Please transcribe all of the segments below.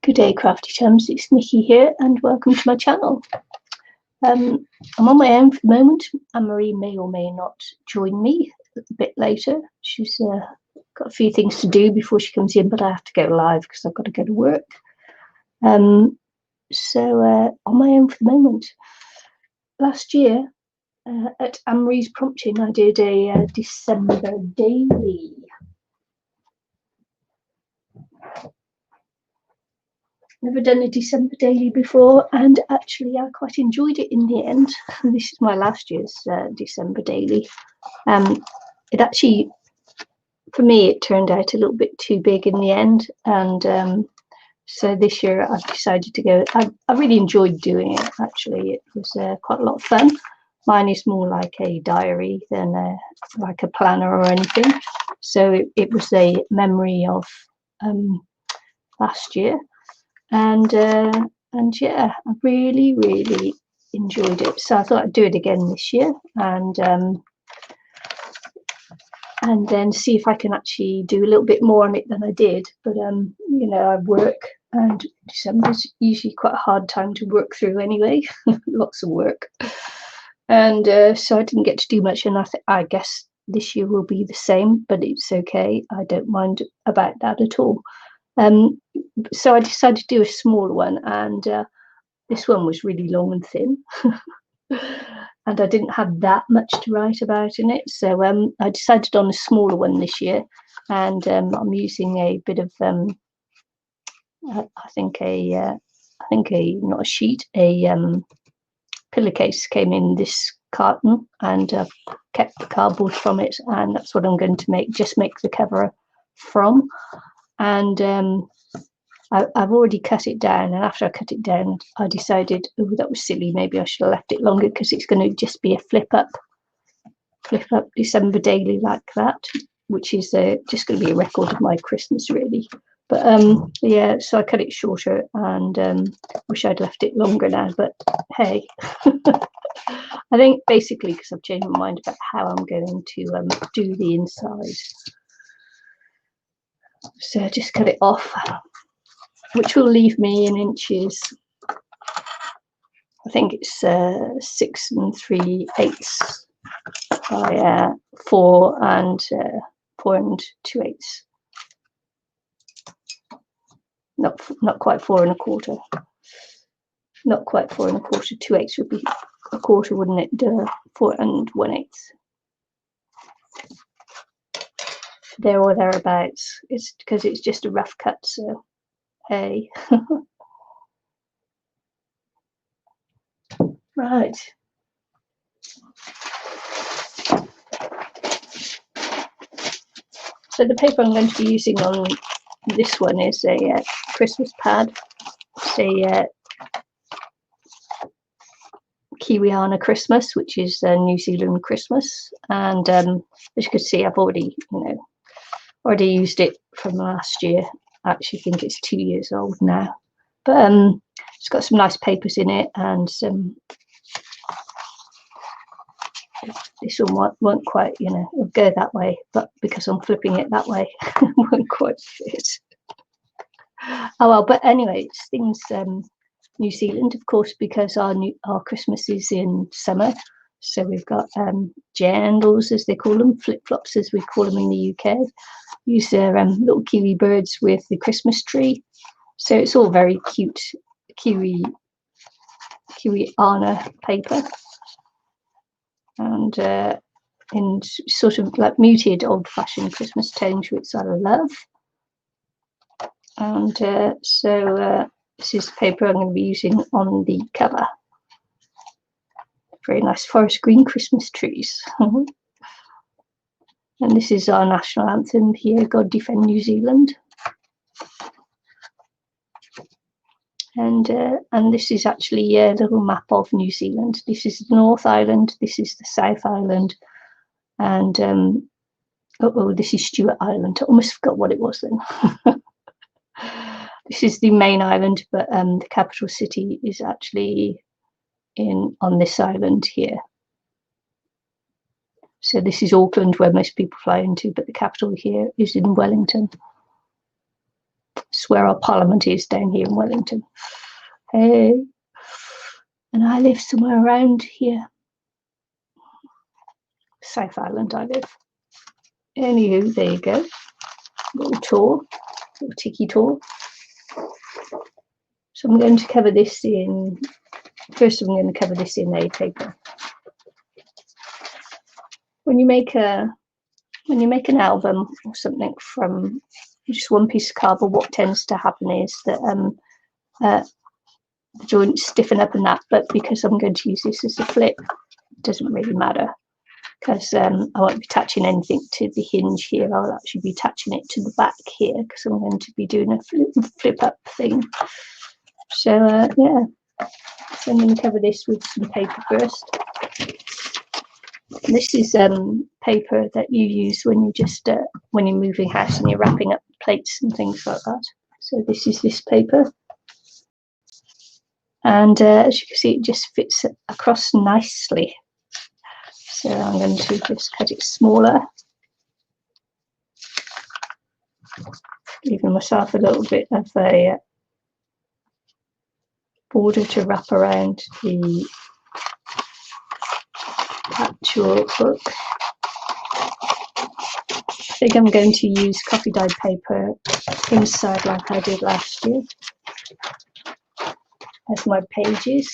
Good day, crafty chums. It's Nicky here, and welcome to my channel. I'm on my own for the moment. Anne-Marie may or may not join me a bit later. She's got a few things to do before she comes in, but I have to go live because I've got to go to work. So on my own for the moment. Last year, at Anne-Marie's prompting, I did a December daily. Never done a December daily before, and actually I quite enjoyed it in the end. This is my last year's December daily. It actually, for me, it turned out a little bit too big in the end, and so this year I've decided to go. I really enjoyed doing it. Actually, it was quite a lot of fun. Mine is more like a diary than like a planner or anything. So it was a memory of last year. And yeah, I really enjoyed it. So I thought I'd do it again this year, and then see if I can actually do a little bit more on it than I did. But you know, I work, and December's usually quite a hard time to work through anyway. Lots of work, and so I didn't get to do much. And I guess this year will be the same, but it's okay. I don't mind about that at all. So I decided to do a smaller one, and this one was really long and thin, and I didn't have that much to write about in it. So I decided on a smaller one this year, and I'm using a bit of I think not a sheet, a pillowcase came in this carton, and I've kept the cardboard from it, and that's what I'm going to make the cover from. And I've already cut it down, and after I cut it down, I decided, oh, that was silly. Maybe I should have left it longer, because it's going to just be a flip up December daily like that, which is just going to be a record of my Christmas, really. But yeah, so I cut it shorter, and wish I'd left it longer now. But hey, I think basically because I've changed my mind about how I'm going to do the inside. So I just cut it off, which will leave me in inches. I think it's 6 3/8 by 4 and 2/8. Not quite 4 1/4. Not quite 4 1/4. 2/8 would be a quarter, wouldn't it? 4 1/8. There or thereabouts. It's because it's just a rough cut, so hey. Right. So the paper I'm going to be using on this one is a Christmas pad. It's a Kiwiana Christmas, which is New Zealand Christmas, and as you can see, I've already used it from last year. I actually think it's 2 years old now, but it's got some nice papers in it, and some. This one won't quite, it'll go that way, but because I'm flipping it that way, it won't quite fit. Oh well, but anyway, it's things New Zealand, of course, because our Christmas is in summer. So we've got jandals, as they call them, flip-flops as we call them in the UK. Use their little kiwi birds with the Christmas tree. So it's all very cute Kiwiana paper. And in sort of like muted old-fashioned Christmas tones, which I love. And so this is the paper I'm going to be using on the cover. Very nice forest green Christmas trees. And this is our national anthem here, God Defend New Zealand. And this is actually a little map of New Zealand. This is the North Island, this is the South Island, and this is Stewart Island. I almost forgot what it was then. This is the main island, but the capital city is actually on this island here. So this is Auckland, where most people fly into, but the capital here is in Wellington. It's where our parliament is, down here in Wellington. Hey, and I live somewhere around here. South Island I live. Anywho, there you go. Little tour, little tiki tour. So I'm going to cover this in, first I'm going to cover this in A paper. When you make an album or something from just one piece of cardboard, what tends to happen is that the joints stiffen up and that, but because I'm going to use this as a flip, it doesn't really matter, because I won't be attaching anything to the hinge here. I'll actually be attaching it to the back here because I'm going to be doing a flip up thing. So yeah, so I'm going to cover this with some paper first. This is paper that you use when you just when you're moving house and you're wrapping up plates and things like that. So this is this paper, and as you can see, it just fits across nicely. So I'm going to just cut it smaller, leaving myself a little bit of a border to wrap around the actual book. I think I'm going to use coffee dyed paper inside like I did last year as my pages.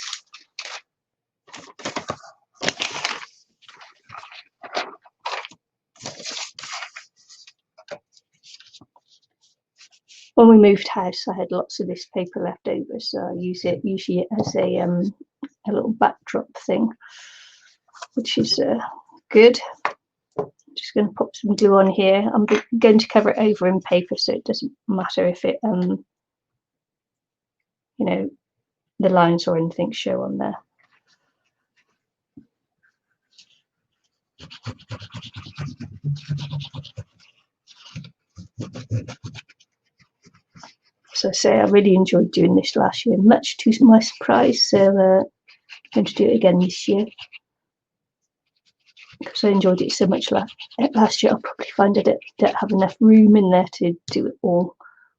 When we moved house, I had lots of this paper left over, so I use it usually as a little backdrop thing, which is good. Just going to pop some glue on here. I'm going to cover it over in paper, so it doesn't matter if it you know, the lines or anything show on there. So I say I really enjoyed doing this last year, much to my surprise, so I'm going to do it again this year because I enjoyed it so much last year. I'll probably find I don't have enough room in there to do it all,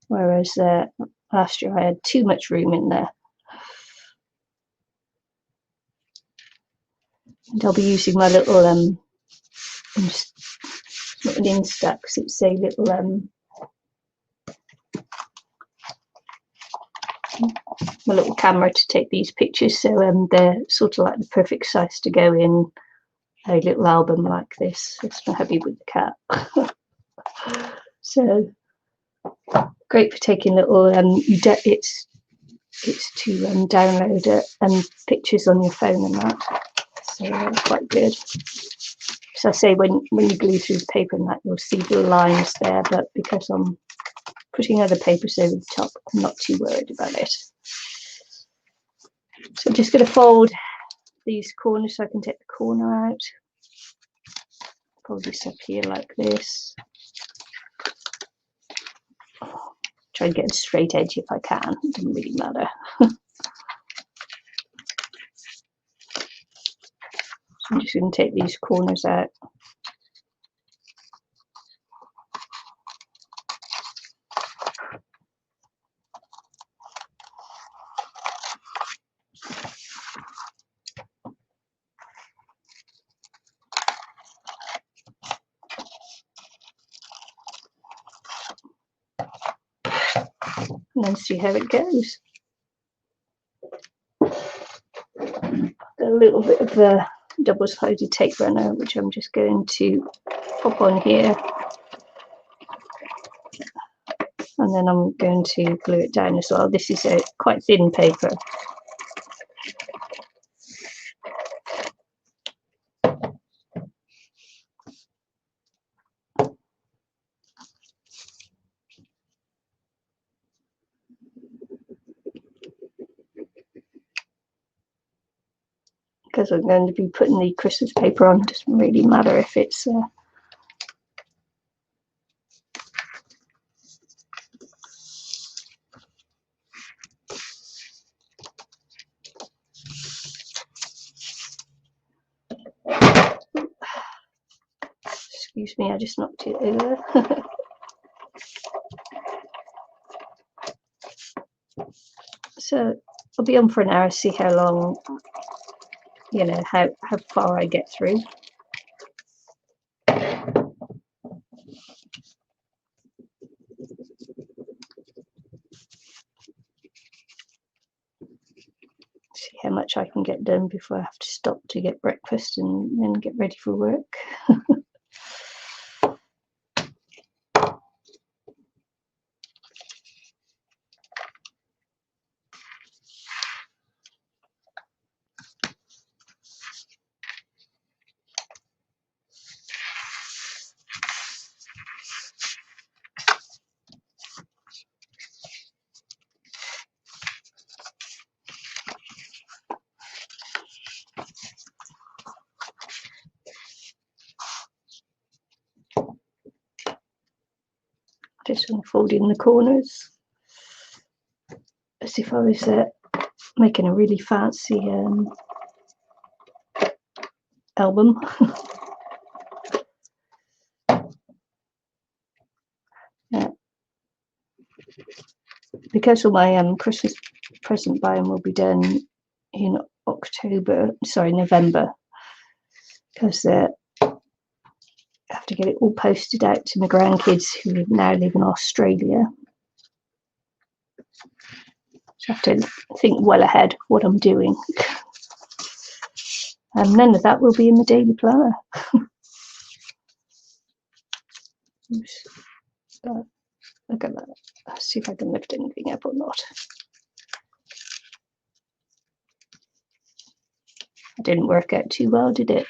whereas last year I had too much room in there. And I'll be using my little not an Instax, it's a little my little camera to take these pictures, so they're sort of like the perfect size to go in a little album like this. That's my hubby with the cat. So great for taking little it's to download pictures on your phone and that, so quite good. So I say when you glue through the paper and that, you'll see the lines there, but because I'm putting other papers over the top, I'm not too worried about it. So I'm just going to fold these corners so I can take the corner out. Fold this up here like this. Try and get a straight edge if I can, it doesn't really matter. So I'm just going to take these corners out. And then see how it goes. A little bit of the double-sided tape runner, which I'm just going to pop on here, and then I'm going to glue it down as well. This is a quite thin paper. Because I'm going to be putting the Christmas paper on, it doesn't really matter if it's excuse me, I just knocked it over. So I'll be on for an hour, see how long, you know, how far I get through. See how much I can get done before I have to stop to get breakfast and then get ready for work. Just unfolding the corners as if I was making a really fancy album. Yeah. Because all my Christmas present buying will be done in November, because I have to get it all posted out to my grandkids who now live in Australia. So I have to think well ahead of what I'm doing. And none of that will be in the daily planner. Look at that. Let's see if I can lift anything up or not. It didn't work out too well, did it?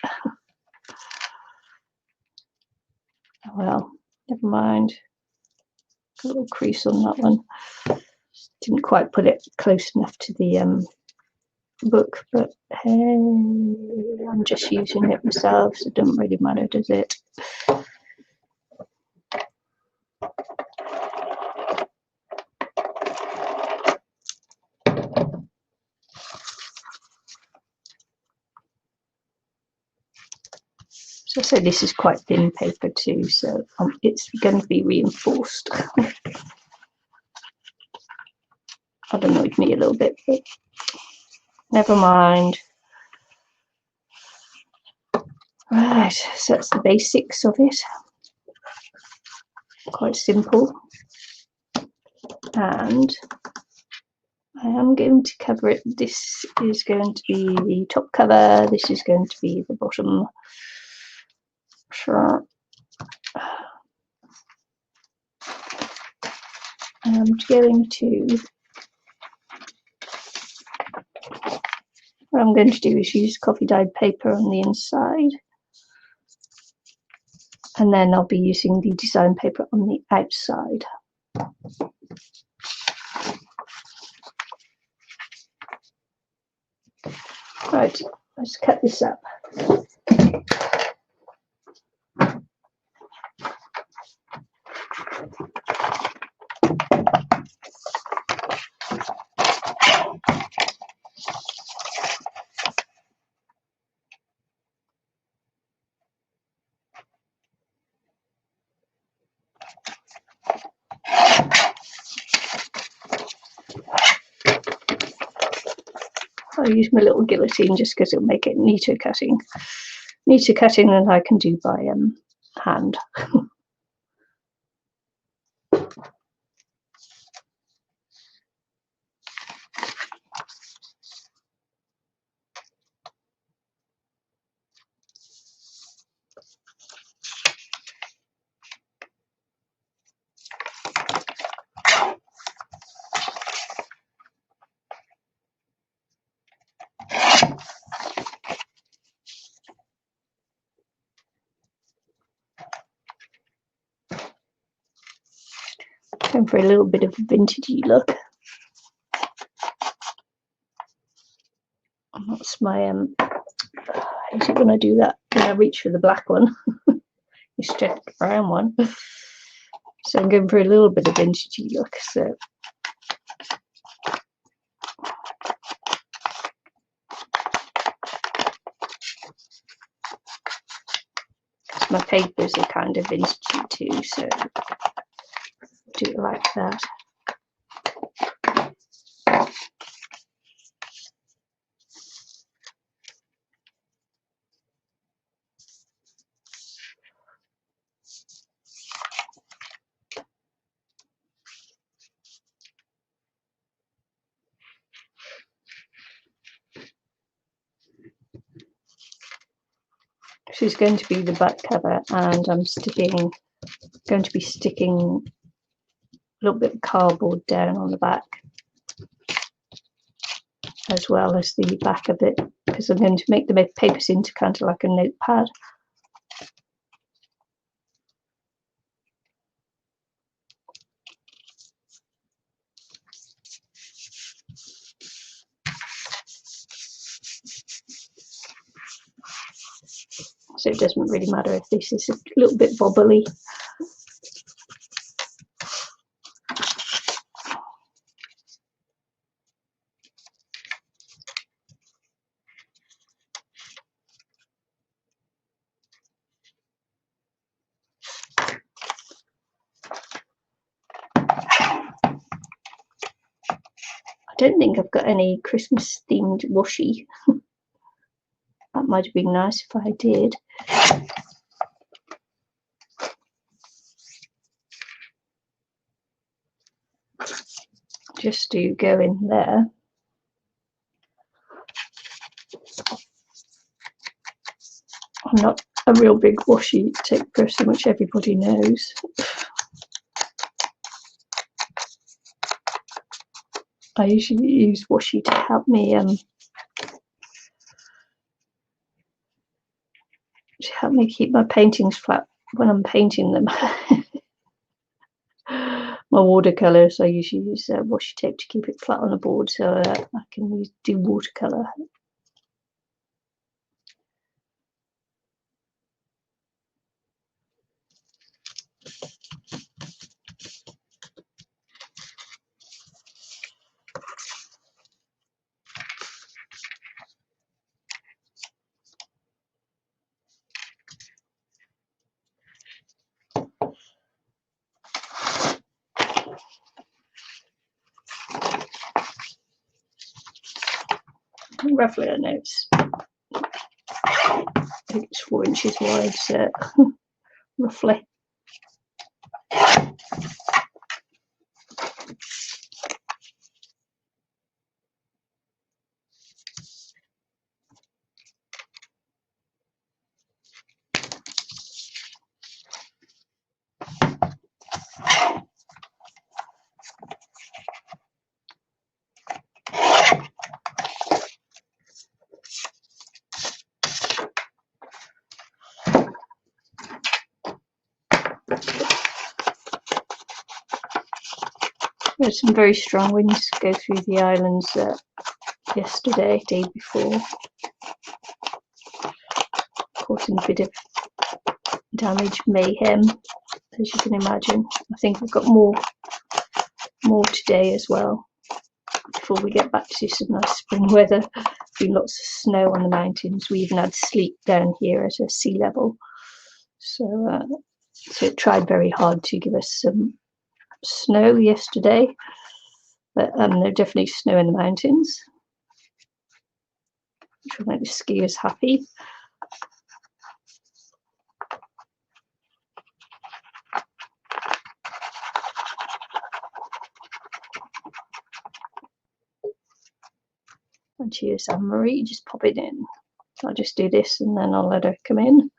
Well, never mind. Got a little crease on that one. Didn't quite put it close enough to the book, but hey, I'm just using it myself, so it doesn't really matter, does it? So I say this is quite thin paper too, so it's going to be reinforced. That annoyed me a little bit, but never mind. Right, so that's the basics of it. Quite simple. And I am going to cover it. This is going to be the top cover. This is going to be the bottom. Sure. I'm going to, what I'm going to do is use coffee dyed paper on the inside, and then I'll be using the design paper on the outside. Right, let's cut this up. I'll use my little guillotine just because it'll make it neater cutting than I can do by hand. Going for a little bit of a vintagey look. And that's my I hate it when I do that, when I reach for the black one instead of the brown one. So I'm going for a little bit of vintagey look. So my papers are kind of vintagey too, so do it like that. is going to be the back cover, and I'm going to be sticking a little bit of cardboard down on the back, as well as the back of it, because I'm going to make the papers into kind of like a notepad. So it doesn't really matter if this is a little bit wobbly. I don't think I've got any Christmas themed washi. That might have been nice if I did. Just to go in there. I'm not a real big washi tape person, which everybody knows. I usually use washi to help me keep my paintings flat when I'm painting them. My watercolours, I usually use washi tape to keep it flat on the board, so I can do watercolour. Roughly, I know I think it's 4 inches wide, so roughly. There's some very strong winds go through the islands yesterday, day before, causing a bit of damage, mayhem, as you can imagine. I think we've got more today as well, before we get back to some nice spring weather. Been lots of snow on the mountains. We even had sleet down here at a sea level. So it tried very hard to give us some snow yesterday, but there's definitely snow in the mountains, which will make the skiers happy. And cheers, Anne-Marie, just pop it in. I'll just do this and then I'll let her come in.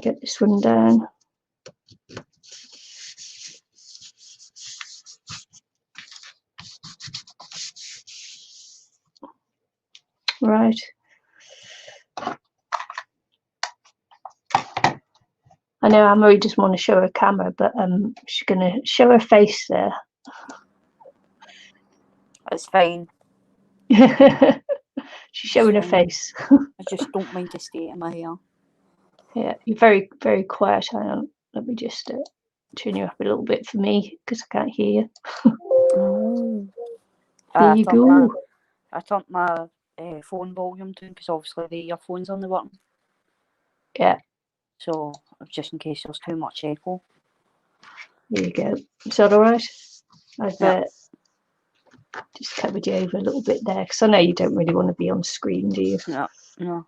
Get this one down. Right. I know Anne-Marie doesn't want to show her camera, but she's going to show her face there. It's fine. She's showing her face. I just don't mind the state of my hair. Yeah, you're very, very quiet. Hang on. Let me just turn you up a little bit for me, because I can't hear you. Oh. There you go. I turned my phone volume down, because obviously the earphones aren't working. Yeah. So, just in case there's too much echo. There you go. Is that all right? I've Yeah. just covered you over a little bit there, because I know you don't really want to be on screen, do you? No.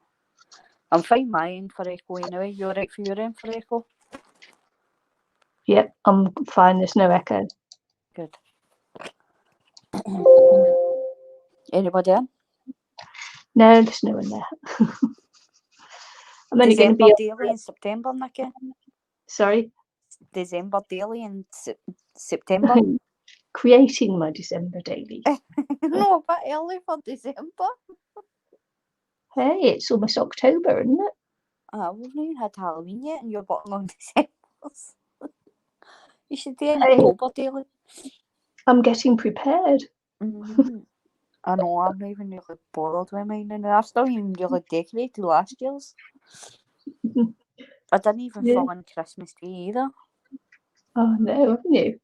I'm fine my end for echo anyway. You alright for your end for echo? Yep, I'm fine. There's no echo. Good. Anybody in? No, there's no one there. I'm only going to December be daily in September, Nicky. sorry, December daily in September. creating my December daily. No, a bit early for December. Hey, it's almost October, isn't it? We haven't even had Halloween yet, and you're bottom on December. You should do an Hey, October daily. I'm getting prepared. I know, I'm not even really bothered with mine, and I've still even really decorated last year's. I didn't even fill in Christmas tree either. Oh no, haven't you?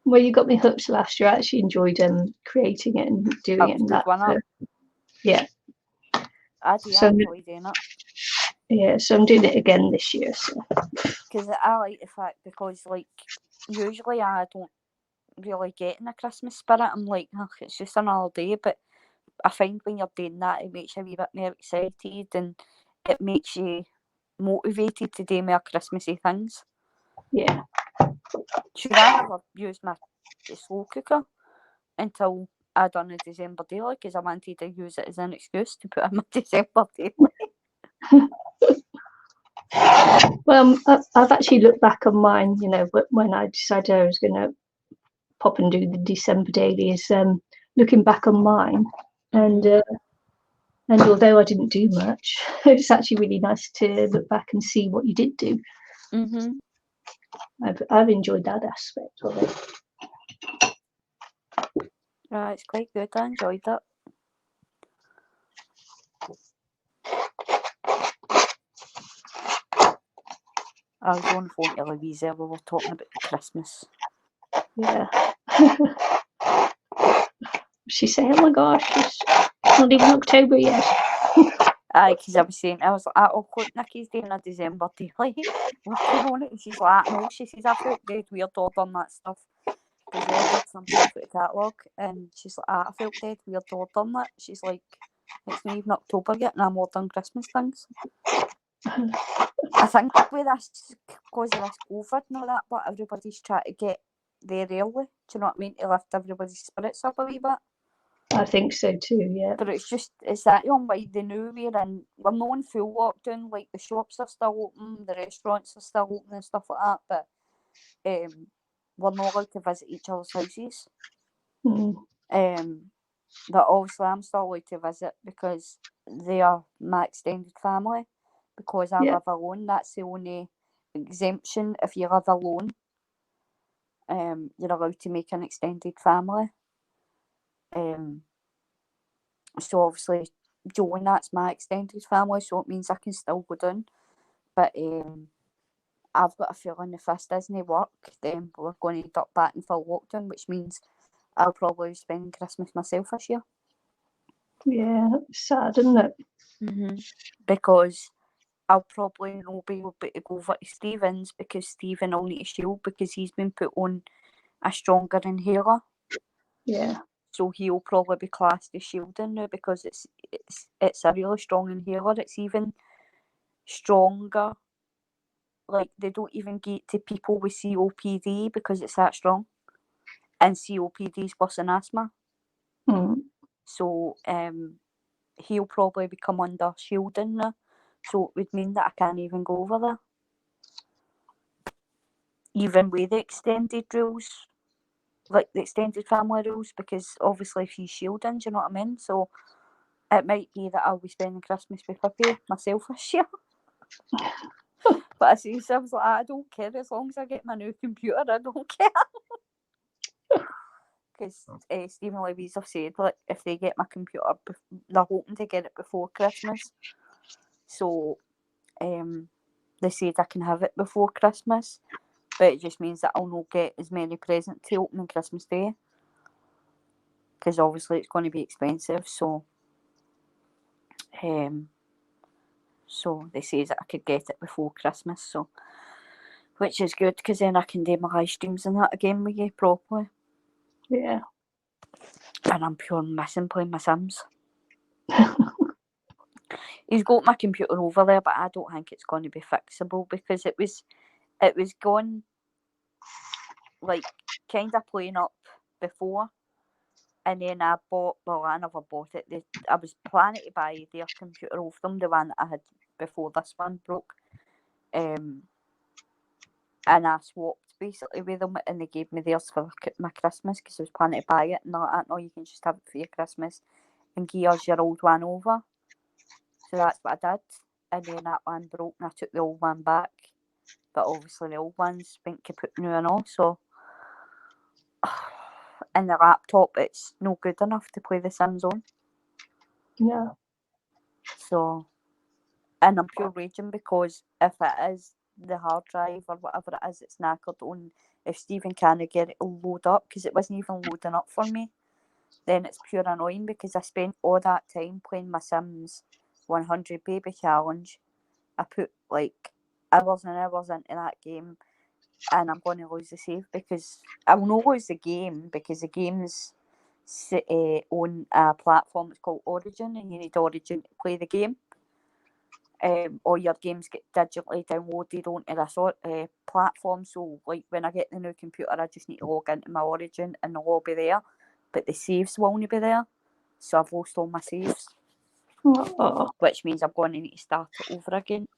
Well, you got me hooked last year. I actually enjoyed creating it and doing it. That was good, wasn't it? Yeah. I do. I enjoy doing it. Yeah, so I'm doing it again this year. Because I like the fact, because like usually I don't really get in a Christmas spirit. I'm like, oh, it's just another day. But I find when you're doing that, it makes you a wee bit more excited, and it makes you motivated to do more Christmassy things. Yeah. Sure, I never used my slow cooker until I done a December daily, because I wanted to use it as an excuse to put in my December daily. Well, I've actually looked back on mine, you know, when I decided I was going to pop and do the December daily, is looking back on mine. And although I didn't do much, it's actually really nice to look back and see what you did do. I've enjoyed that aspect of it. Yeah, it's quite good. I enjoyed it. I was on the phone to Louisa. We were talking about the Christmas. Yeah. She said, "Oh my gosh, it's not even October yet." Aye, because I was saying, I was like, oh, look, Nicky's doing a December daily, working on it. And she's like, no, she says, I felt dead weird ordering that stuff, because I ordered some stuff at the catalogue, and she's like, I felt dead weird ordering that. She's like, it's not even October yet, and I'm ordering Christmas things. I think with this, because of this COVID and all that, but everybody's trying to get there early, do you know what I mean, to lift everybody's spirits up a wee bit. I think so too, yeah. But it's that young way they knew we're not in full lockdown, like the shops are still open, the restaurants are still open and stuff like that, but we're not allowed to visit each other's houses. But obviously I'm still allowed to visit because they are my extended family, because I live alone. That's the only exemption. If you live alone, you're allowed to make an extended family. So obviously, Joan, that's my extended family, so it means I can still go down. But I've got a feeling if this doesn't work, then we're going to end up back in full lockdown, which means I'll probably spend Christmas myself this year. Yeah, it's sad, isn't it? Because I'll probably not be able to go over to Stephen's, because Stephen will need a shield because he's been put on a stronger inhaler. Yeah. So he'll probably be classed as shielding now, because it's a really strong inhaler. It's even stronger. Like, they don't even get to people with COPD because it's that strong. And COPD is worse than asthma. So he'll probably become under shielding now. So it would mean that I can't even go over there. Even with the extended rules, like the extended family rules, because obviously if he's shielding, do you know what I mean? So it might be that I'll be spending Christmas with Pippi myself this year. But I say, I was like, I don't care, as long as I get my new computer, I don't care. Because Stephen and Louise have said, like, if they get my computer, they're hoping to get it before Christmas. So they said I can have it before Christmas, but it just means that I'll not get as many presents to open on Christmas Day, because obviously it's going to be expensive. So so they say that I could get it before Christmas, so which is good, because then I can do my live streams and that again with you properly. Yeah. And I'm pure missing playing my Sims. He's got my computer over there, but I don't think it's going to be fixable, because it was going, like, kind of playing up before, And then I never bought it. I was planning to buy their computer off them, the one that I had before this one broke. And I swapped basically with them, and they gave me theirs for my Christmas because I was planning to buy it. And no, you can just have it for your Christmas and give us your old one over. So that's what I did. And then that one broke, and I took the old one back. But obviously the old one's been kaput now and all, so. And the laptop, it's no good enough to play The Sims on. Yeah. So, and I'm pure raging because if it is the hard drive or whatever it is, it's knackered on. If Stephen can't get it load up, because it wasn't even loading up for me, then it's pure annoying because I spent all that time playing my Sims 100 Baby Challenge. I put like hours and hours into that game, and I'm going to lose the save because I will not lose the game because the game's on a platform that's called Origin, and you need Origin to play the game. All your games get digitally downloaded onto this platform. So, like when I get the new computer, I just need to log into my Origin, and they'll all be there, but the saves won't be there. So I've lost all my saves, which means I'm going to need to start it over again,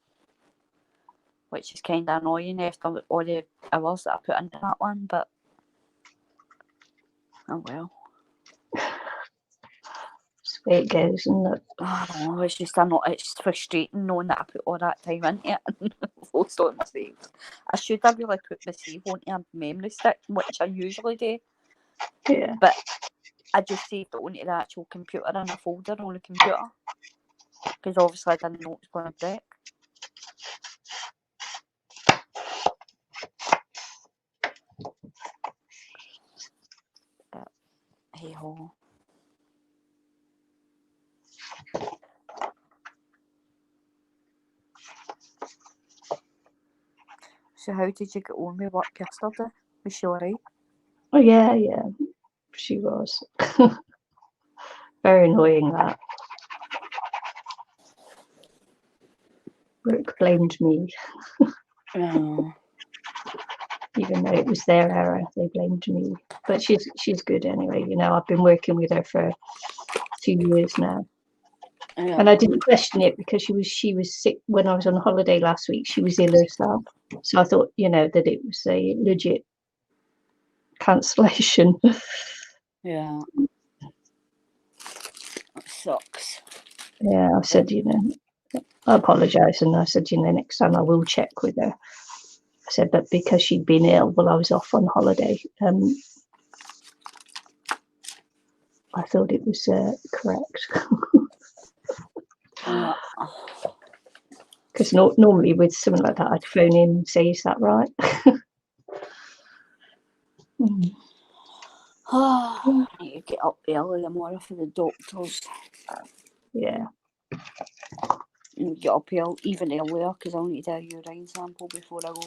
which is kind of annoying after all the hours that I put into that one. But oh well. That's the way it goes, isn't it? I don't know, it's frustrating knowing that I put all that time into it and lost all my saves. I should have really put my save onto a memory stick, which I usually do. Yeah. But I just saved it onto the actual computer in a folder on the computer. Because obviously I didn't know it was going to break. But hey ho. So how did you get on with work yesterday? Was she alright? Oh yeah, she was. Very annoying that. Brooke blamed me. Oh. Even though it was their error, they blamed me. But she's good anyway. You know, I've been working with her for 2 years now. Yeah. And I didn't question it because she was sick when I was on holiday last week. She was ill herself. So I thought, you know, that it was a legit cancellation. Yeah. That sucks. Yeah, I said, you know, I apologise, and I said, you know, next time I will check with her. I said, but because she'd been ill while I was off on holiday, I thought it was correct. Because normally with something like that, I'd phone in and say, is that right? I need to get up early tomorrow for the doctors. Yeah. And get up early, even earlier, because I'll need to do a urine sample before I go.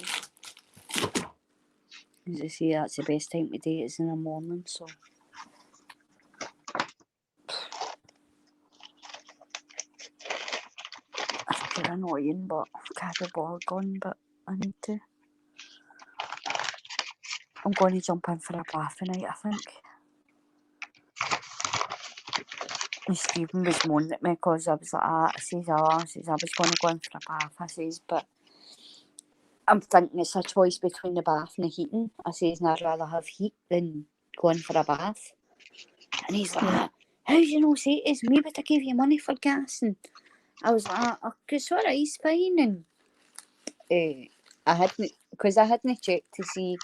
As I say, that's the best time to do it, is in the morning, so. It's pretty annoying, but I can't be bothered going, but I need to. I'm going to jump in for a bath tonight, I think. And Stephen was moaning at me because I was like, I was going to go in for a bath, I says, but I'm thinking it's a choice between the bath and the heating. I says, and I'd rather have heat than going for a bath. And he's like, how do you know say it is me, but I gave you money for gas? And I was like, it's alright, it's fine. And I hadn't checked to see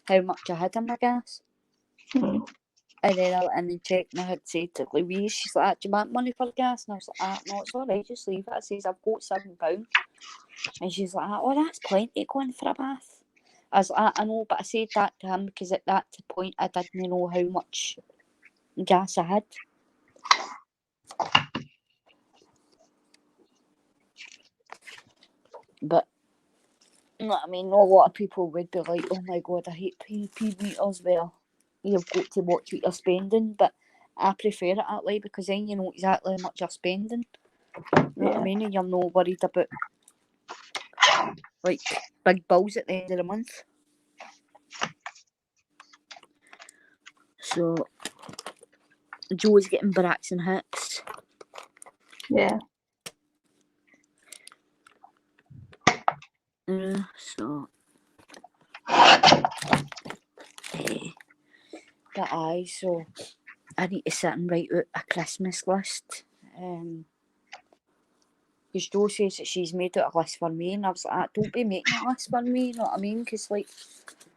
how much I had in my gas. And then I went in and checked, and I had said to Louise, she's like, do you want money for gas? And I was like, no, it's alright, just leave it. I says, I've got £7. And she's like, oh, that's plenty going for a bath. I was like, I know, but I said that to him because at that point I didn't know how much gas I had. But, you know what I mean, a lot of people would be like, oh my god, I hate paying meters. Well, you've got to watch what you're spending, but I prefer it that way because then you know exactly how much you're spending. You know what I mean? And you're not worried about like big bills at the end of the month. So Joe's getting Braxton Hicks. Yeah. So. But aye, so I need to sit and write out a Christmas list. Because Jo says that she's made out a list for me, and I was like, don't be making a list for me, you know what I mean? Because, like,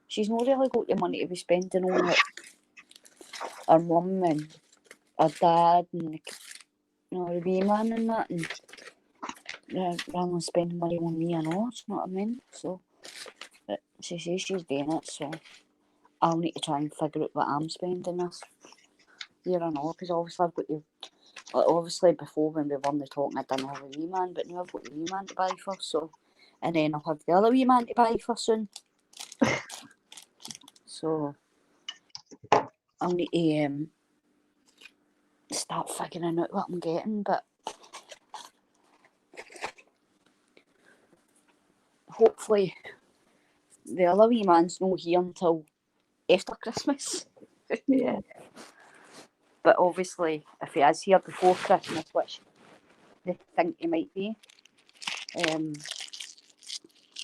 she's not really got the money to be spending on, like, her mum and her dad and, the wee man and that, and rather than spending money on me and all, you know what I mean? So, but she says she's doing it, so I'll need to try and figure out what I'm spending this year and all, because obviously I've got to. Obviously, before when we were on the talking, I didn't have a wee man, but now I've got a wee man to buy first, so. And then I'll have the other wee man to buy for soon. So, I'll need to start figuring out what I'm getting, but hopefully the other wee man's not here until after Christmas. Yeah. But obviously, if he is here before Christmas, which they think he might be, then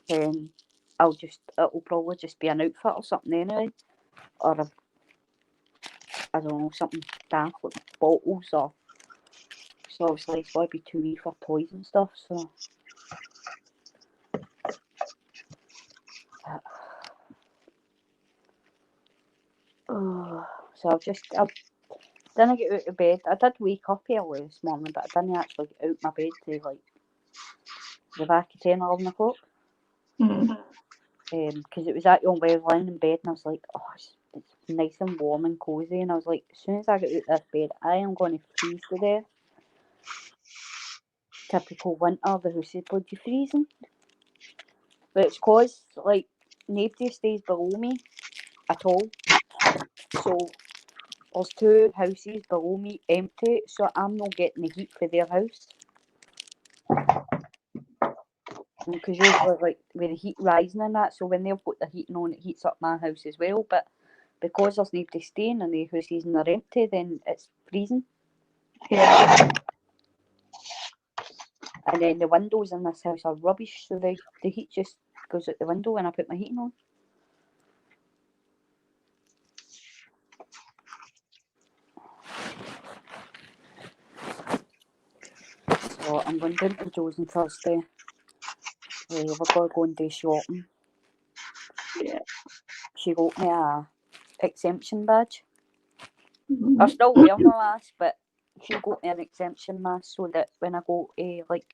it'll probably just be an outfit or something anyway, or I don't know, something daft like bottles, or so obviously it's got to be too wee for toys and stuff. So, so I didn't get out of bed. I did wake up early this morning, but I didn't actually get out my bed till like the back of 10, 11 o'clock. Because it was actually on where I was lying in bed, and I was like, oh, it's nice and warm and cosy, and I was like, as soon as I get out this bed, I am going to freeze to death. Typical winter, the house is bloody freezing. But it's cause like nobody stays below me at all. So there's 2 houses below me empty, so I'm not getting the heat for their house. Because usually, like, with the heat rising and that, so when they'll put the heating on, it heats up my house as well. But because there's nobody staying and the houses are empty, then it's freezing. Yeah. And then the windows in this house are rubbish, so the heat just goes out the window when I put my heating on. So I'm going down to Joe's on Thursday. We're going to go and do shopping. Yeah. She got me a exemption badge. I still wear my mask, but she got me an exemption mask so that when I go to like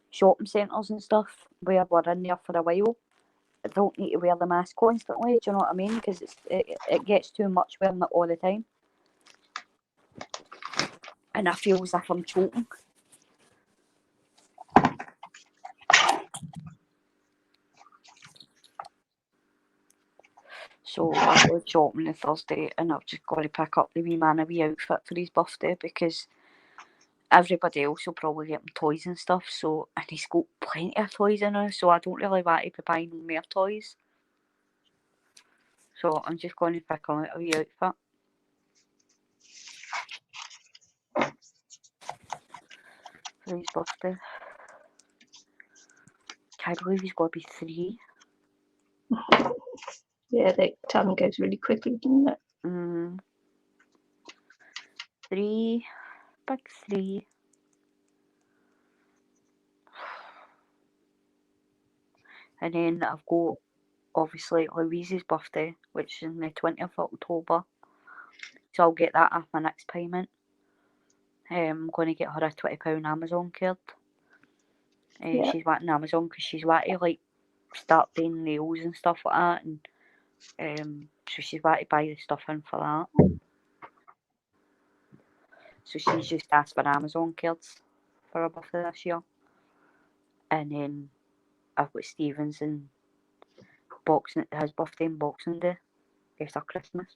shopping centres and stuff where we're in there for a while, I don't need to wear the mask constantly. Do you know what I mean? Because it gets too much wearing it all the time, and I feel as if I'm choking. So I'll go shopping on Thursday, and I've just got to pick up the wee man a wee outfit for his birthday, because everybody else will probably get him toys and stuff. So, and he's got plenty of toys in there, so I don't really want to be buying more toys. So I'm just going to pick him out a wee outfit. For his birthday. Can't believe he's got to be 3. Yeah, the time goes really quickly, doesn't it? 3, big 3. And then I've got obviously Louise's birthday, which is on the 20th of October. So I'll get that off my next payment. I'm going to get her a £20 Amazon card. Yeah. She's wanting Amazon because she's wanting to like start doing nails and stuff like that, and so she's wanting to buy the stuff in for that. So she's just asked for Amazon cards for her birthday this year. And then I've got Stevens and his birthday and Boxing Day after Christmas.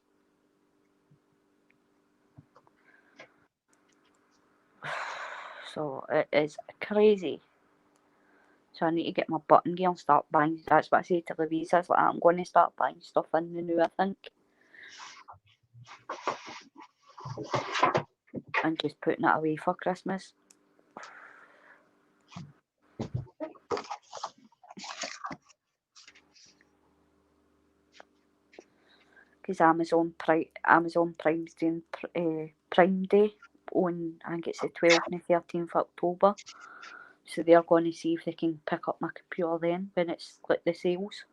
So it is crazy. So I need to get my button gear and start buying. That's what I say to Louise. I was like, I'm going to start buying stuff in the new, I think. and just putting it away for Christmas. Because Amazon Prime's doing Prime Day on, I think it's the 12th and the 13th of October. So they're going to see if they can pick up my computer then when it's like the sales.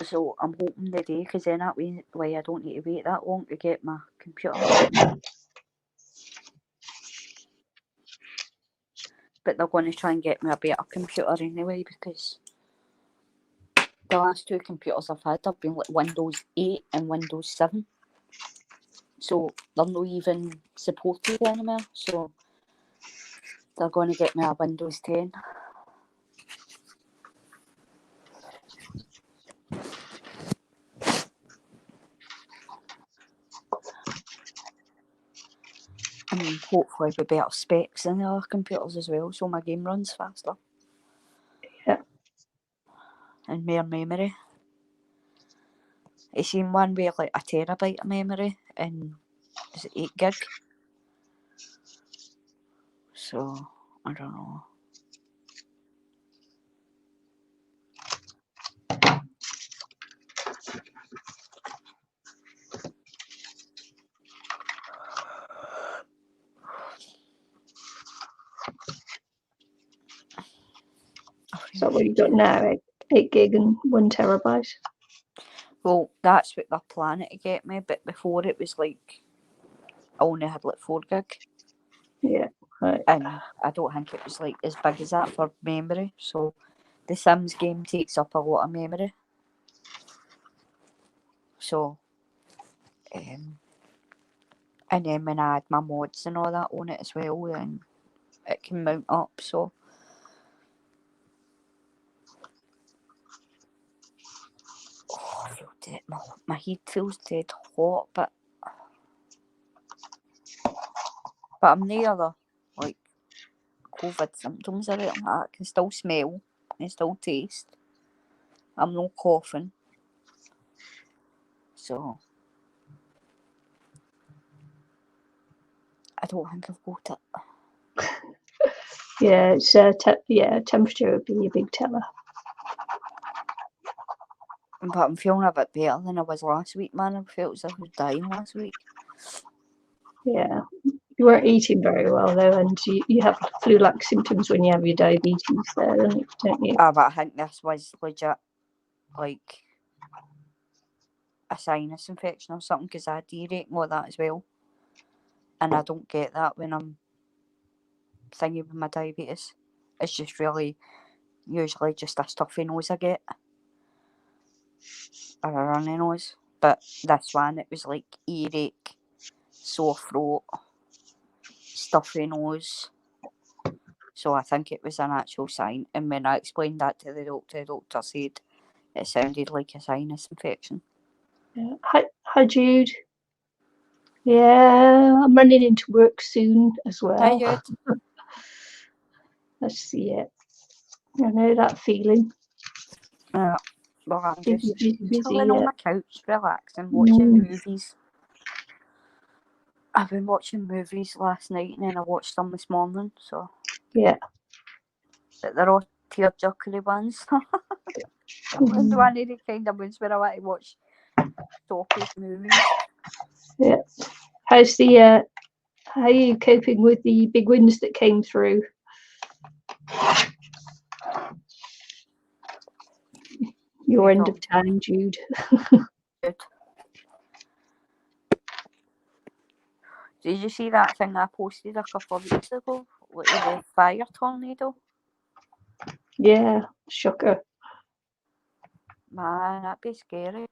So I'm hoping the day, because then that way I don't need to wait that long to get my computer. But they're going to try and get me a better computer anyway, because the last two computers I've had have been like Windows 8 and Windows 7. So they're not even supported anymore. So they're going to get me a Windows 10. And hopefully with better specs than the other computers as well, so my game runs faster. Yeah. And more memory. I've seen one with like 1 terabyte of memory and is it 8 gig? So I don't know. So what you got now? 8 gig and 1 terabyte. Well, that's what they're planning to get me, but before it was like I only had like 4 gig. Yeah, right. And I don't think it was like as big as that for memory. So the Sims game takes up a lot of memory. So and then when I add my mods and all that on it as well, then it can mount up. So I feel dead. My head feels dead hot, but I'm near the like COVID symptoms or anything like that. I can still smell, I can still taste. I'm not coughing. So I don't think I've got it. Yeah, it's temperature would be a big teller. But I'm feeling a bit better than I was last week, man. I felt as if I was dying last week. Yeah. You weren't eating very well though, and you have flu-like symptoms when you have your diabetes there, don't you? But I think this was legit like a sinus infection or something, because I had earache and all that as well. And I don't get that when I'm thinking with my diabetes. It's just really usually just a stuffy nose I get. Or a runny nose. But this one, it was like earache, sore throat, stuffy nose. So I think it was an actual sign. And when I explained that to the doctor said it sounded like a sinus infection. Yeah. Hi Jude. Yeah, I'm running into work soon as well. Hi, Jude. Let's see it. I know that feeling. Well, I'm just busy, chilling on my couch, relaxing, watching movies. I've been watching movies last night and then I watched some this morning, so... Yeah. But they're all tear-jerkery ones. And one of the kind of ones where I want to watch soppy movies. Yeah. How's the... how are you coping with the big winds that came through? Your end of town, Jude. Good. Did you see that thing I posted a couple of weeks ago? Like the fire tornado? Yeah, shocker. Man, that'd be scary.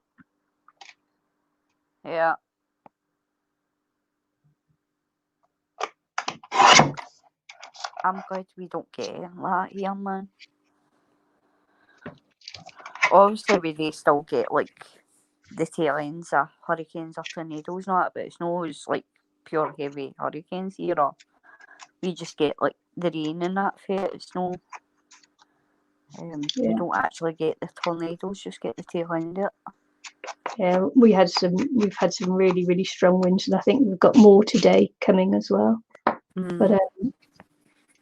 Yeah. I'm glad we don't get it like that here, man. Obviously, we do still get like the tail ends of hurricanes or tornadoes and all that, but it's not as like pure heavy hurricanes here. Or we just get like the rain and that for it. It's no You don't actually get the tornadoes, just get the tail end of it. Yeah, we've had some really, really strong winds, and I think we've got more today coming as well. But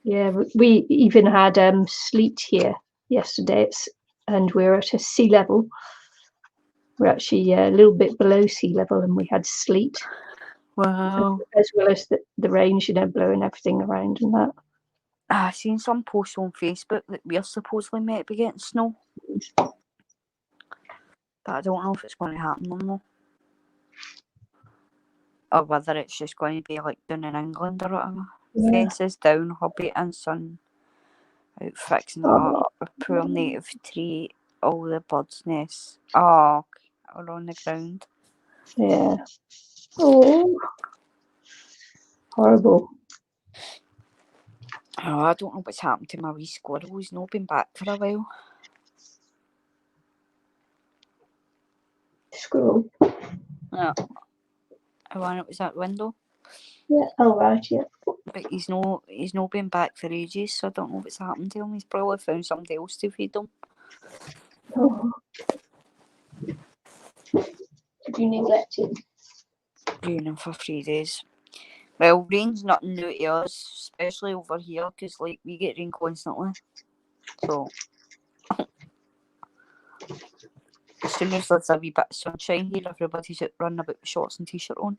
yeah, we even had sleet here yesterday, and we're at a sea level. We're actually a little bit below sea level, and we had sleet. Wow. As well as the rain, blowing everything around and that. I seen some posts on Facebook that we're supposedly meant to be getting snow. But I don't know if it's going to happen or not. Or whether it's just going to be like down in England or whatever. Yeah. Fences down, hobby and son out fixing it up. A poor native tree, all the birds' nests are on the ground. Yeah. Oh. Horrible. Oh, I don't know what's happened to my wee squirrel. He's not been back for a while. Squirrel? Yeah. The one that was out the window. Yeah, oh right, yeah. But he's not been back for ages, so I don't know what's happened to him. He's probably found somebody else to feed him. Oh. Have you neglected? Raining for 3 days. Well, rain's nothing new to us, especially over here, because like we get rain constantly. So as soon as there's a wee bit of sunshine here, everybody's out running about with shorts and t-shirt on.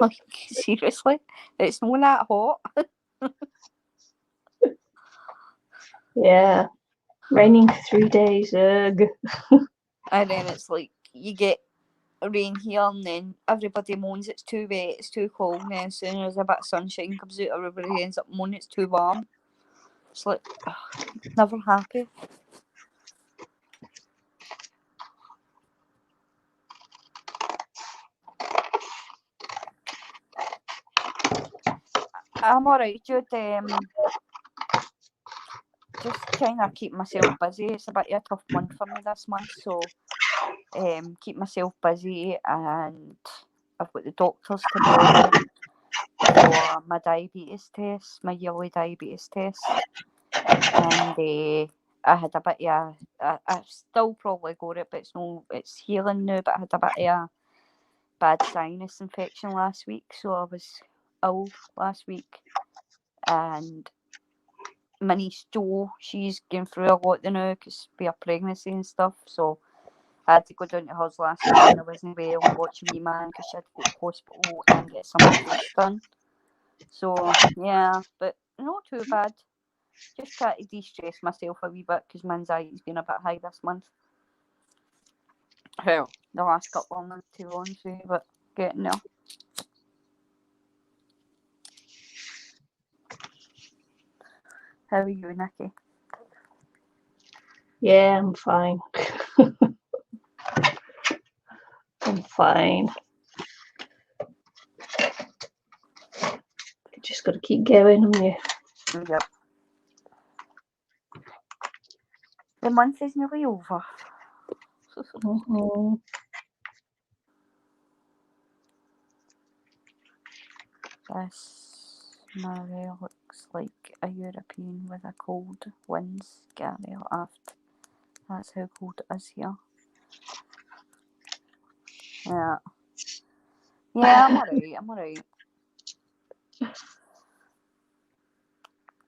Like, seriously, it's not that hot. Yeah, raining for 3 days. Ugh. And then it's like you get rain here, and then everybody moans it's too wet, it's too cold. And then as soon as a bit of sunshine comes out, everybody ends up moaning it's too warm. It's like, never happy. I'm alright, Jude. Just kind of keep myself busy. It's a bit of a tough month for me this month, so keep myself busy, and I've got the doctors tomorrow for my diabetes test, my yearly diabetes test, and I had a bit of I still probably got it, but it's healing now. But I had a bit of a bad sinus infection last week, so I was ill last week, and my niece Jo, she's going through a lot now because of her pregnancy and stuff, so I had to go down to hers last week when I wasn't well and watch me man because she had to go to the hospital and get some tests done. So yeah, but not too bad. Just try to de-stress myself a wee bit because my anxiety's been a bit high this month. Well, the last couple of months too, honestly, but getting there. How are you, Nicky? Yeah, I'm fine. I'm fine. You just got to keep going, haven't you? Yep. The month is nearly over. Mm-hmm. This now looks like a European with a cold winds Gary aft. That's how cold it is here. Yeah. Yeah, I'm alright.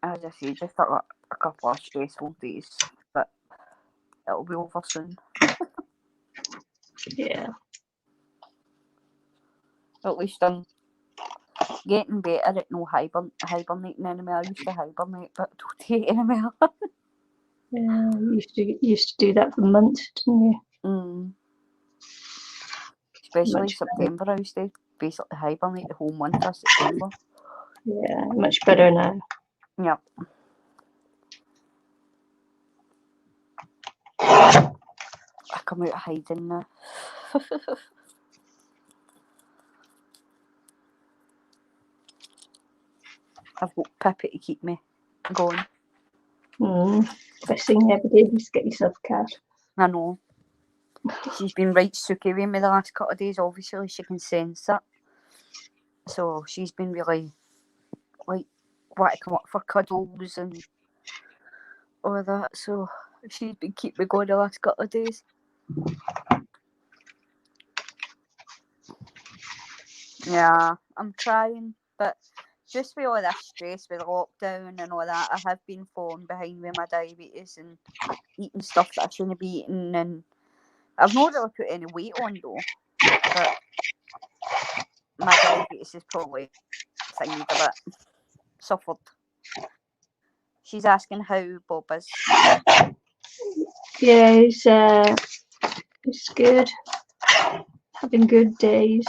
As I say, just a couple of stressful days, but it'll be over soon. Yeah. At least I'm getting better at no hibernating anymore. I used to hibernate, but I don't do it anymore. Yeah, you used to do that for months, didn't you? Especially much September, I used to basically hibernate the whole month of September. Yeah, much better now. Yep. I come out hiding now. I've got Pippi to keep me going. Best thing you ever did was get yourself a cat. I know. She's been right sooky with me the last couple of days. Obviously, she can sense it. So she's been really, like, want to come up for cuddles and all that. So she's been keeping me going the last couple of days. Yeah, I'm trying, but just with all this stress with the lockdown and all that, I have been falling behind with my diabetes and eating stuff that I shouldn't be eating, and I've not really put any weight on though, but my diabetes is probably thingied a bit, suffered. She's asking how Bob is. Yeah, it's good. Having good days.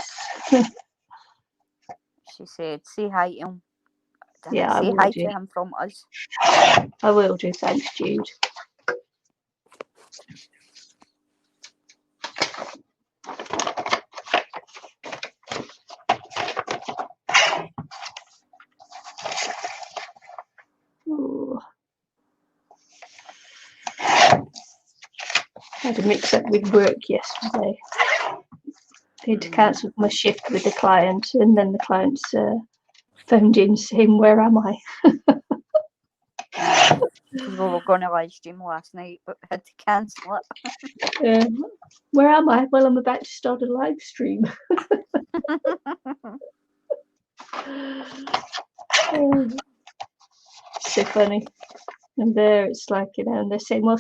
She said, say hi to him. Yeah, I say will hi do. to him from us. I will do. Thanks, Jude. Ooh. Had a mix up with work yesterday. I had to cancel my shift with the client, and then the client's phoned in saying, "Where am I?" We were going to live stream last night, but we had to cancel it. Where am I? Well, I'm about to start a live stream. So funny. And there it's like, and they're saying, well,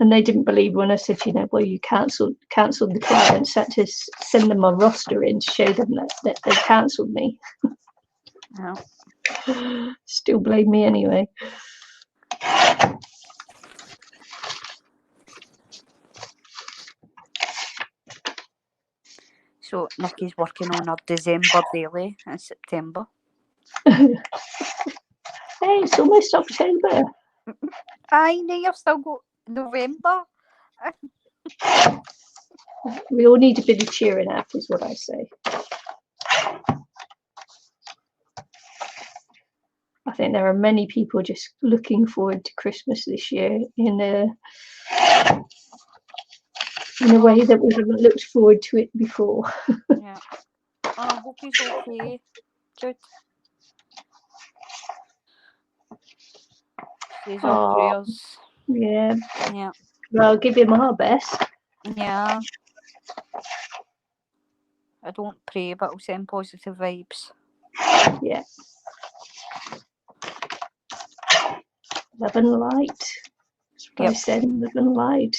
and they didn't believe when I said, well, you cancelled the clients, had to send them a roster in to show them that they cancelled me. No. Still blame me anyway. So Nicky's working on her December daily in September. Hey, it's almost October. I know you've still got November. We all need a bit of cheering up, is what I say. I think there are many people just looking forward to Christmas this year in a way that we haven't looked forward to it before. Yeah. I hope he's okay, Jude. She's our prayers. Yeah. Yeah. Well, I'll give him our best. Yeah. I don't pray, but I'll send positive vibes. Yeah. Love and light. I said love and light.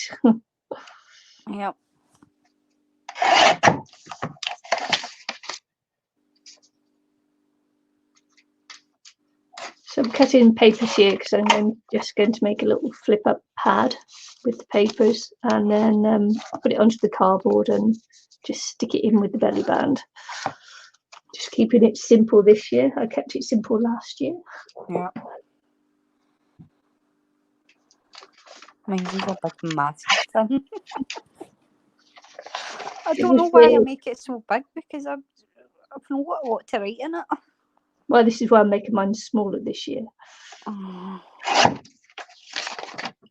Yep. So I'm cutting papers here because I'm just going to make a little flip up pad with the papers, and then put it onto the cardboard and just stick it in with the belly band. Just keeping it simple this year. I kept it simple last year. Yeah. Mine's a big massive thing. I don't know why I make it so big, because I've not got a lot to write in it. Well, this is why I'm making mine smaller this year.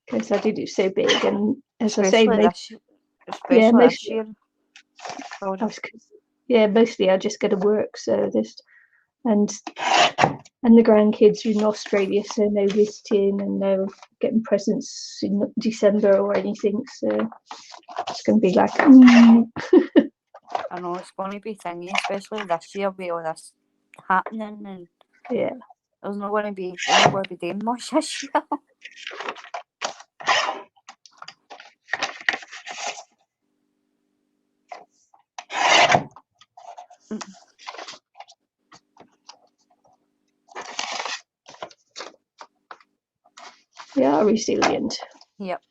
Because I did it so big, and as I say, this year. Mostly I just go to work, so this and the grandkids are in Australia, so no visiting and no getting presents in December or anything. So it's going to be like. I know it's going to be thingy, especially this year with all this happening, and there's not going to be doing much this year. We are resilient. Yep.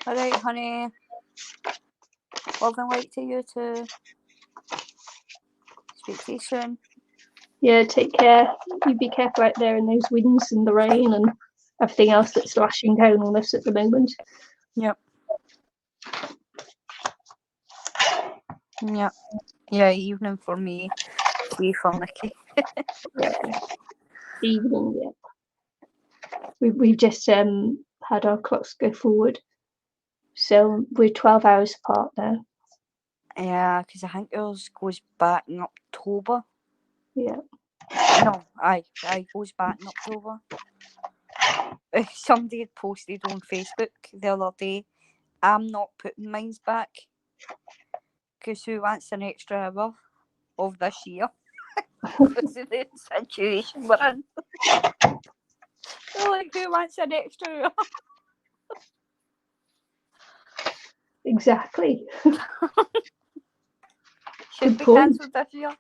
All right, honey. Love and light to you too. Speak to you soon. Yeah, take care. You be careful out there in those winds and the rain and everything else that's lashing down on us at the moment. Yep. Yep. Yeah, evening for me. Day for Nicky. Yeah. Evening, yeah. We've just had our clocks go forward. So we're 12 hours apart now. Yeah, because I think yours goes back in October. Yeah. No, aye, goes back in October. Somebody had posted on Facebook the other day, I'm not putting mine back because who wants an extra hour of this year? Because of the situation we're in. They're like, who wants an extra hour? Exactly. Should Good be point. cancelled this year.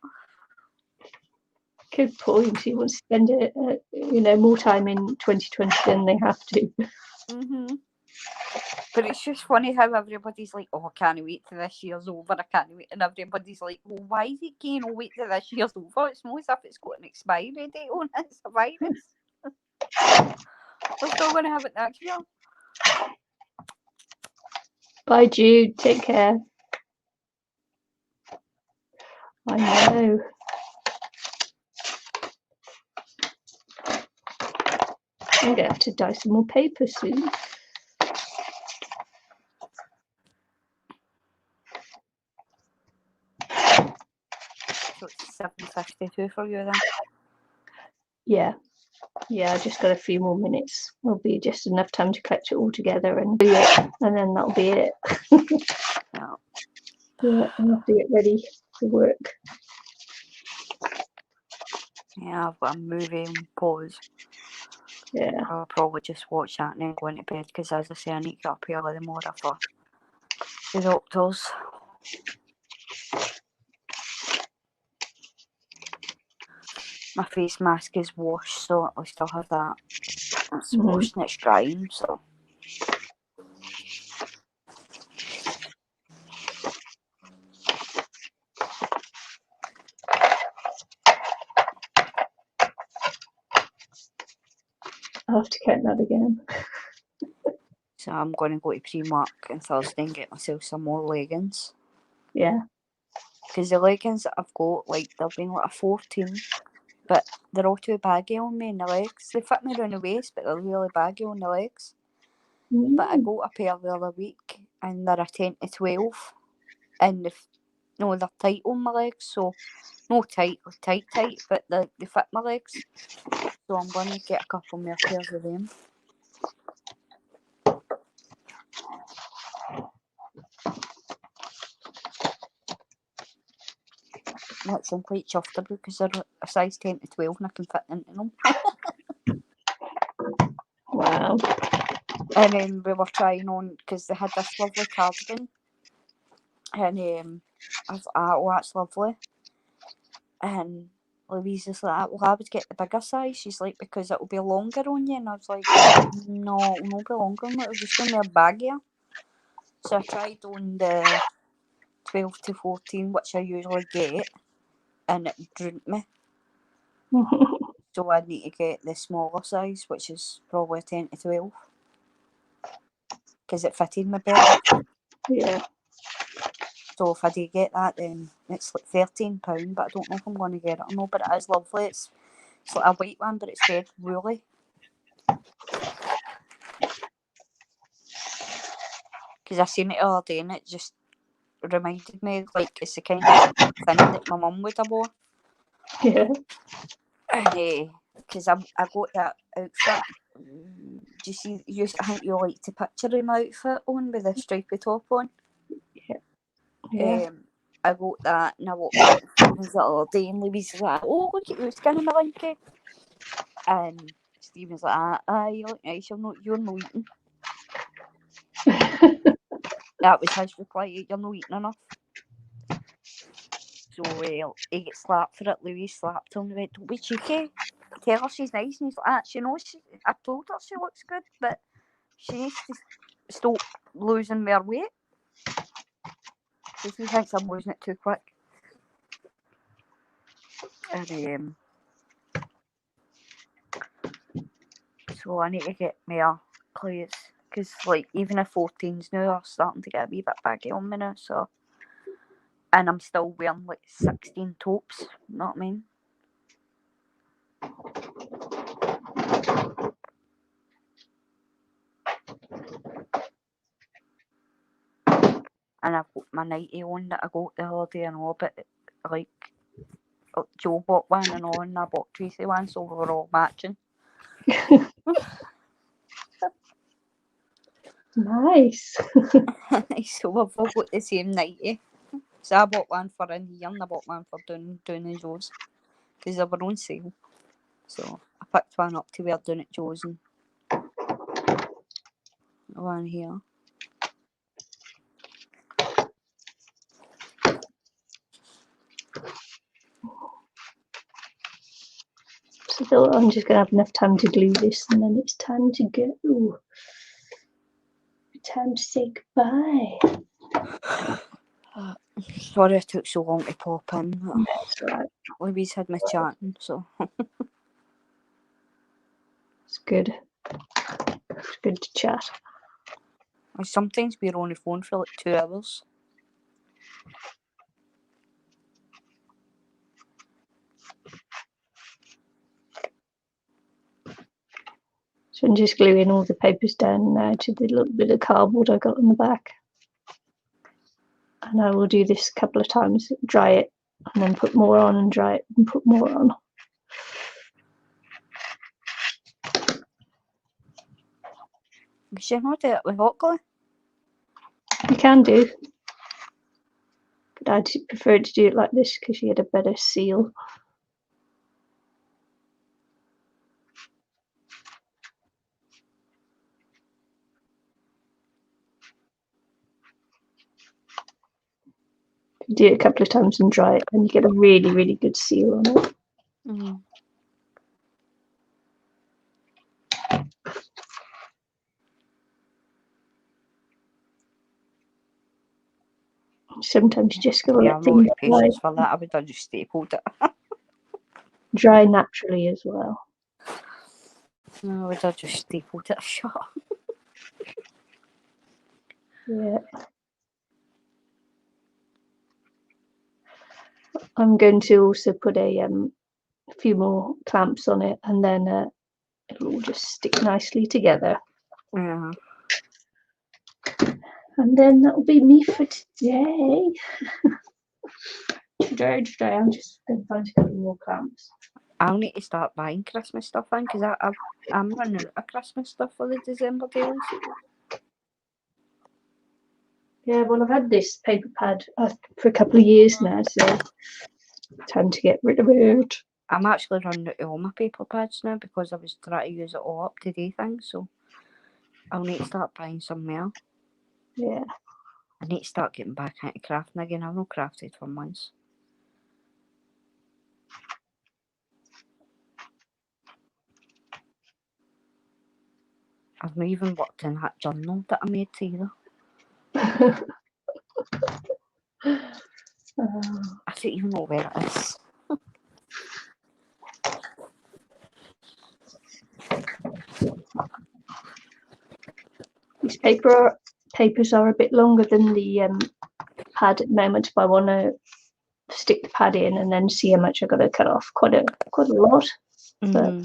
Good point. You want to spend more time in 2020 than they have to. But it's just funny how everybody's like, oh, I can't wait till this year's over. I can't wait. And everybody's like, well, why is it can't wait till this year's over? It's not as if it's got an expiry date on it. It's a virus. We're still going to have it next year. Bye, Jude. Take care. I know. I'm going to have to dye some more paper soon. So it's 7:52 for you then? Yeah, I just got a few more minutes. It'll be just enough time to collect it all together and do it, and then that'll be it. Yeah. Yeah, I'll have to get ready for work. Yeah, I've got a movie on pause. Yeah. I'll probably just watch that and then go into bed because, as I say, I need to get up early tomorrow for the doctors. My face mask is washed, so at least I'll have that. It's washed and it's drying, so. I'll have to count that again. So I'm going to go to Primark on Thursday and get myself some more leggings. Yeah. Because the leggings that I've got, like, they've been like a 14, but they're all too baggy on me in the legs. They fit me around the waist, but they're really baggy on the legs. But I got a pair the other week, and they're a 10 to 12, and they're tight on my legs, so no tight, but they fit my legs. So I'm going to get a couple more pairs of them. Which I'm quite chuffed about because they're a size 10 to 12 and I can fit into them. Wow. And then we were trying on, because they had this lovely cardigan. And I was like, oh, that's lovely. And Louise is like, well, I would get the bigger size. She's like, because it will be longer on you. And I was like, no, it won't be longer on me. It'll just be more baggier. So I tried on the 12 to 14, which I usually get, and it drowned me. So I need to get the smaller size, which is probably a 10 to 12. Because it fitted me better. Yeah. So if I do get that, then it's like £13, but I don't know if I'm going to get it or not. But it is lovely. It's like a white one, but it's very woolly. Because I seen it the other day and it just reminded me, like, it's the kind of thing that my mum would have worn. Yeah. And because I got that outfit. Do you see? I think you like to picture my outfit on with the stripy top on. Yeah. I got that and I walked into Stephen's the other day and Louise was like, oh, look at you skinny Malinky. And Stephen's like, you look nice, you're not eating. That was his reply, you're not eating enough. So he gets slapped for it. Louise slapped him and went, don't be cheeky. Tell her she's nice. And he's like, she knows I told her she looks good, but she needs to stop losing more weight. Because he thinks I'm losing it too quick. And so I need to get more clothes. Because, like, even if 14s now are starting to get a wee bit baggy on me now, so. And I'm still wearing, like, 16 tops, you know what I mean? And and I've got my nightie on that I got the other day and all, but like Joe bought one and all, and I bought Tracy one, so we were all matching. Nice. So we've all got the same nightie. So I bought one for in here and I bought one for down in Joe's because they were on sale. So I picked one up to wear down at Joe's and one here. So I'm just going to have enough time to glue this, and then it's time to go. Time to say goodbye. Sorry it took so long to pop in. That's right. Louise had me chatting, so. It's good. It's good to chat. Sometimes we're on the phone for like 2 hours. So I'm just gluing all the papers down now to the little bit of cardboard I got on the back. And I will do this a couple of times, dry it, and then put more on, and dry it and put more on. You should not do it with hot glue. You can do. But I'd prefer to do it like this because you get a better seal. You do it a couple of times and dry it, and you get a really, really good seal on it. Mm-hmm. Sometimes you just got to Yeah, let I'm things not patience for that. I would have just stapled it. dry naturally as well. No, I would have just stapled it shut. Yeah. I'm going to also put a few more clamps on it, and then it'll all just stick nicely together. Yeah. And then that'll be me for today. Today, I'm just going to find a couple more clamps. I'll need to start buying Christmas stuff in because I'm running out of Christmas stuff for the December deals. Yeah, well, I've had this paper pad for a couple of years now, so time to get rid of it. I'm actually running out of all my paper pads now because I was trying to use it all up to date things, so I'll need to start buying some more. Yeah. I need to start getting back into crafting again. I've not crafted for months. I've not even worked in that journal that I made either. I don't even know where it is. These papers are a bit longer than the pad at the moment, but I want to stick the pad in and then see how much I've got to cut off. Quite a lot. Mm-hmm.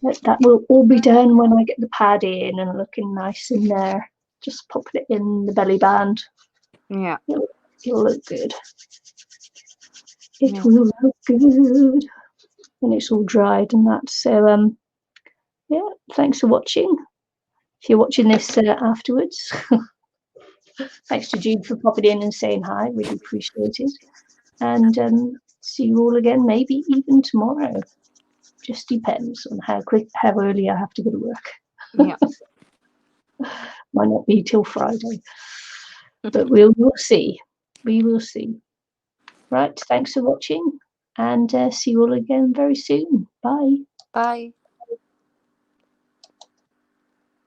But that will all be done when I get the pad in and looking nice in there. Just pop it in the belly band. Yeah. It'll look good. It will look good when it's all dried and that. So yeah, thanks for watching. If you're watching this afterwards, thanks to Jude for popping in and saying hi. Really appreciate it. And see you all again, maybe even tomorrow. Just depends on how early I have to go to work. Yeah. Might not be till Friday, but we'll see. We will see. Right, thanks for watching, and see you all again very soon. Bye. Bye.